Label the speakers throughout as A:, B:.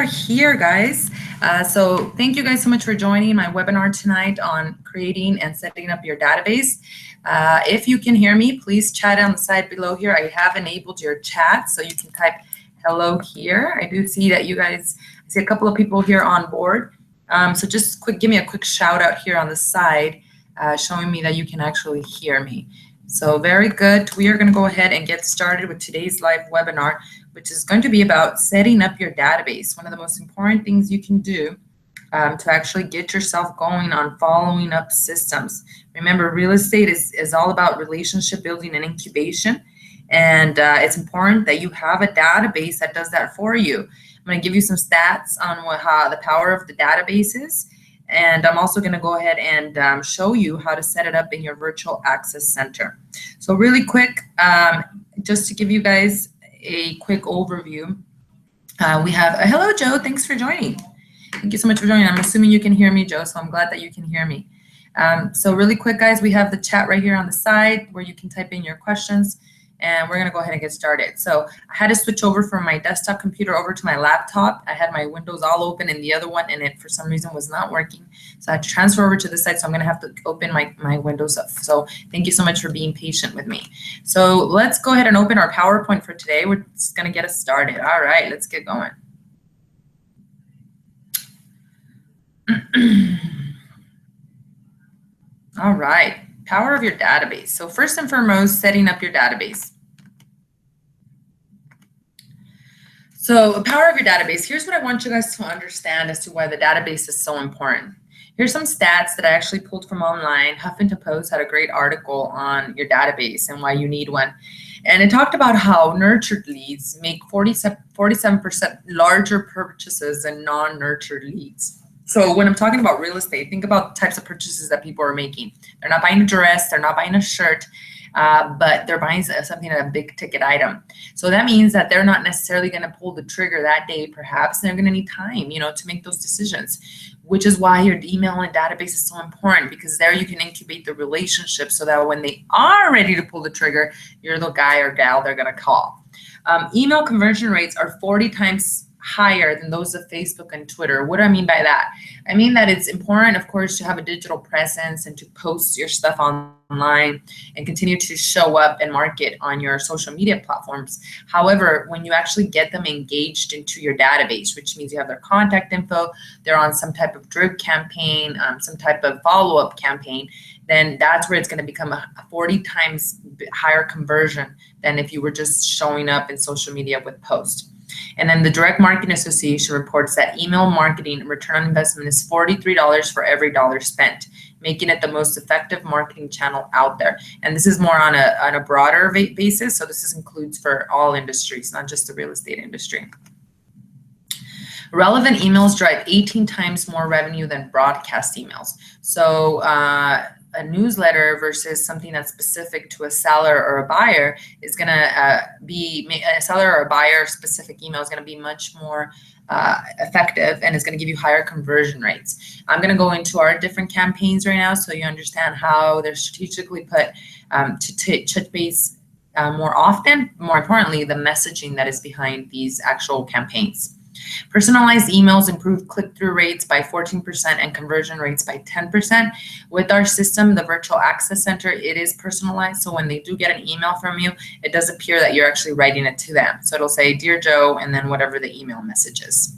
A: here, guys. So thank you guys so much for joining my webinar tonight on creating and setting up your database. If you can hear me, please chat on the side below here. I have enabled your chat, so you can type hello here. I do see that you guys, I see a couple of people here on board. So just give me a quick shout out here on the side, showing me that you can actually hear me. So very good. We are going to go ahead and get started with today's live webinar, which is going to be about setting up your database. One of the most important things you can do to actually get yourself going on following up systems. Remember, real estate is all about relationship building and incubation. And it's important that you have a database that does that for you. I'm going to give you some stats on how the power of the database is. And I'm also going to go ahead and show you how to set it up in your virtual access center. So really quick, just to give you guys a quick overview, we have, hello, Joe, thanks for joining. Thank you so much for joining. I'm assuming you can hear me, Joe, so I'm glad that you can hear me. So really quick, guys, we have the chat right here on the side where you can type in your questions. And we're going to go ahead and get started. So I had to switch over from my desktop computer over to my laptop. I had my windows all open in the other one, and it for some reason was not working. So I had to transfer over to the side. So I'm going to have to open my windows up. So thank you so much for being patient with me. So let's go ahead and open our PowerPoint for today. We're just going to get us started. All right, let's get going. All right. Power of your database. So first and foremost, setting up your database. So the power of your database, here's what I want you guys to understand as to why the database is so important. Here's some stats that I actually pulled from online. Huffington Post had a great article on your database and why you need one. And it talked about how nurtured leads make 47% larger purchases than non-nurtured leads. So when I'm talking about real estate, think about the types of purchases that people are making. They're not buying a dress, they're not buying a shirt, but they're buying something, a big ticket item. So that means that they're not necessarily going to pull the trigger that day, perhaps. They're going to need time, to make those decisions, which is why your email and database is so important, because there you can incubate the relationship so that when they are ready to pull the trigger, you're the guy or gal they're going to call. Email conversion rates are 40 times higher than those of Facebook and Twitter. What do I mean by that? I mean that it's important, of course, to have a digital presence and to post your stuff online and continue to show up and market on your social media platforms. However, when you actually get them engaged into your database, which means you have their contact info, they're on some type of drip campaign, some type of follow-up campaign, then that's where it's going to become a 40 times higher conversion than if you were just showing up in social media with posts. And then the Direct Marketing Association reports that email marketing return on investment is $43 for every dollar spent, making it the most effective marketing channel out there. And this is more on a broader basis. So this includes for all industries, not just the real estate industry. Relevant emails drive 18 times more revenue than broadcast emails. So a newsletter versus something that's specific to a seller or a buyer is going to be a seller or a buyer specific email is going to be much more effective, and it's going to give you higher conversion rates. I'm going to go into our different campaigns right now so you understand how they're strategically put to touch base more often. More importantly, the messaging that is behind these actual campaigns. Personalized emails improve click-through rates by 14% and conversion rates by 10%. With our system, the Virtual Access Center, it is personalized. So when they do get an email from you, it does appear that you're actually writing it to them. So it'll say, Dear Joe, and then whatever the email message is.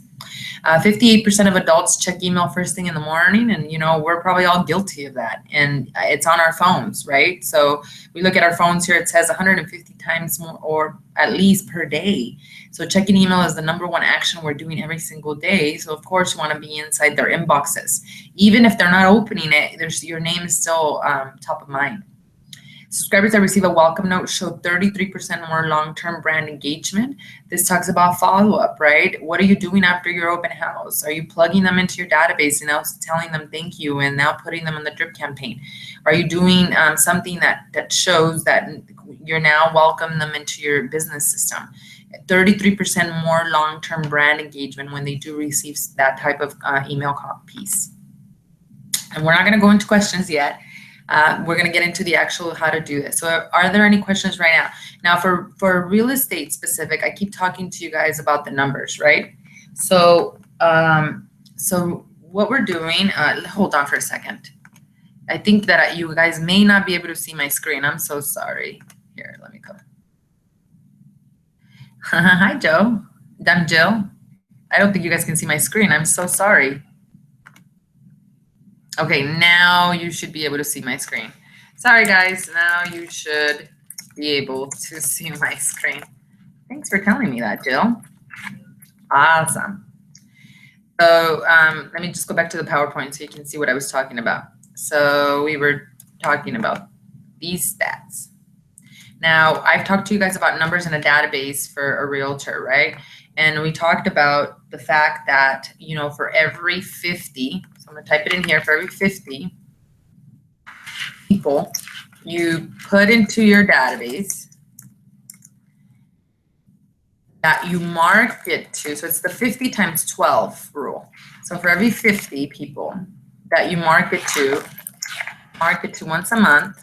A: 58% of adults check email first thing in the morning, and we're probably all guilty of that. And it's on our phones, right? So we look at our phones here, it says 150 times more or at least per day. So checking email is the #1 action we're doing every single day. So of course you want to be inside their inboxes. Even if they're not opening it, your name is still top of mind. Subscribers that receive a welcome note show 33% more long-term brand engagement. This talks about follow-up, right? What are you doing after your open house? Are you plugging them into your database and now telling them thank you and now putting them on the drip campaign? Are you doing something that shows that you're now welcoming them into your business system? 33% more long-term brand engagement when they do receive that type of email piece. And we're not going to go into questions yet. We're going to get into the actual how to do this. So are there any questions right now? Now for real estate specific, I keep talking to you guys about the numbers, right? So So what we're doing, hold on for a second. I think that you guys may not be able to see my screen. I'm so sorry. Here, let me go. Hi, Joe. I'm Jill. I don't think you guys can see my screen. I'm so sorry. Okay, now you should be able to see my screen. Sorry, guys. Now you should be able to see my screen. Thanks for telling me that, Jill. Awesome. So let me just go back to the PowerPoint so you can see what I was talking about. So we were talking about these stats. Now, I've talked to you guys about numbers in a database for a realtor, right? And we talked about the fact that, you know, for every 50, so I'm going to type it in here, for every 50 people you put into your database that you market to, so it's the 50 times 12 rule. So for every 50 people that you market to once a month,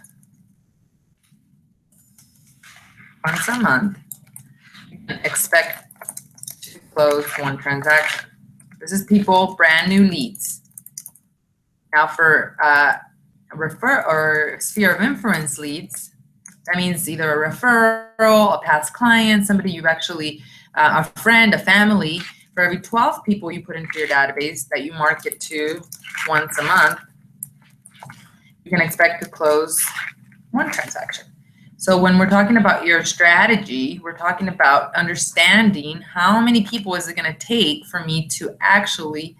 A: you can expect to close one transaction. This is people, brand new leads. Now for refer or sphere of influence leads, that means either a referral, a past client, somebody you've actually, a friend, a family. For every 12 people you put into your database that you market to once a month, you can expect to close one transaction. So when we're talking about your strategy, we're talking about understanding how many people is it going to take for me to actually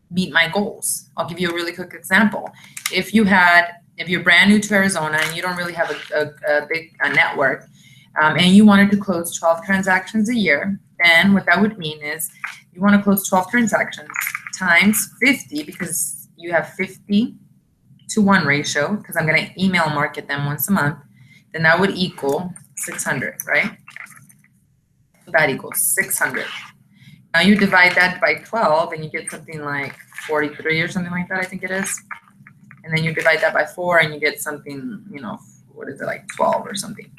A: meet my goals. I'll give you a really quick example. If you're brand new to Arizona and you don't really have a big network, and you wanted to close 12 transactions a year, then what that would mean is you want to close 12 transactions times 50, because you have 50-to-1 ratio, because I'm going to email market them once a month, then that would equal 600, right? That equals 600. Now you divide that by 12 and you get something like 43 or something like that, I think it is. And then you divide that by 4 and you get something, you know, what is it, like 12 or something.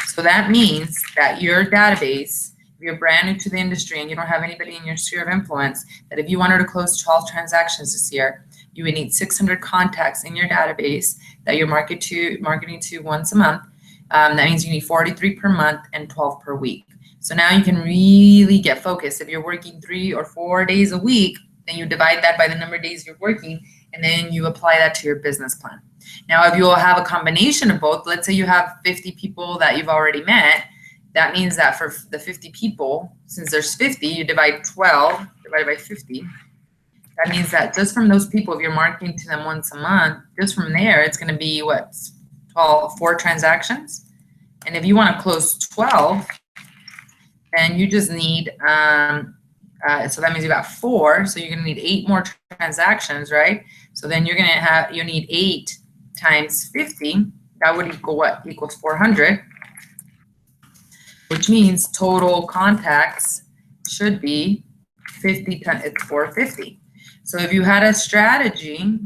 A: So that means that your database, if you're brand new to the industry and you don't have anybody in your sphere of influence, that if you wanted to close 12 transactions this year, you would need 600 contacts in your database that you're marketing to once a month. That means you need 43 per month and 12 per week. So now you can really get focused. If you're working 3 or 4 days a week, then you divide that by the number of days you're working, and then you apply that to your business plan. Now, if you will have a combination of both, let's say you have 50 people that you've already met, that means that for the 50 people, since there's 50, you divide 12 divided by 50. That means that just from those people, if you're marketing to them once a month, just from there, it's going to be what, 4 transactions. And if you want to close 12, then you just need, so that means you got 4. So you're going to need 8 more transactions, right? So then you're going to have, you need 8 times 50. That would equal what? Equals 400, which means total contacts should be 50 times, it's 450. So if you had a strategy,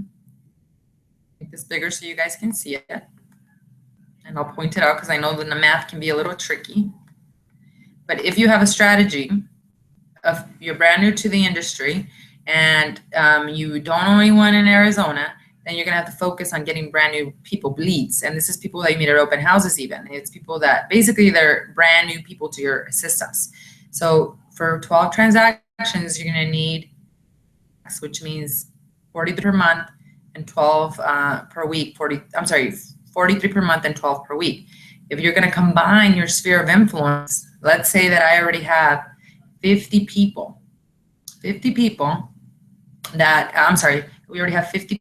A: make this bigger so you guys can see it. And I'll point it out because I know that the math can be a little tricky. But if you have a strategy of you're brand new to the industry and you don't know anyone in Arizona, then you're gonna have to focus on getting brand new people, leads. And this is people that you meet at open houses even. It's people that basically they're brand new people to your systems. So for 12 transactions, you're gonna need, which means 40 per month and 12 per week, 43 per month and 12 per week. If you're going to combine your sphere of influence, let's say that I already have 50 people that, we already have 50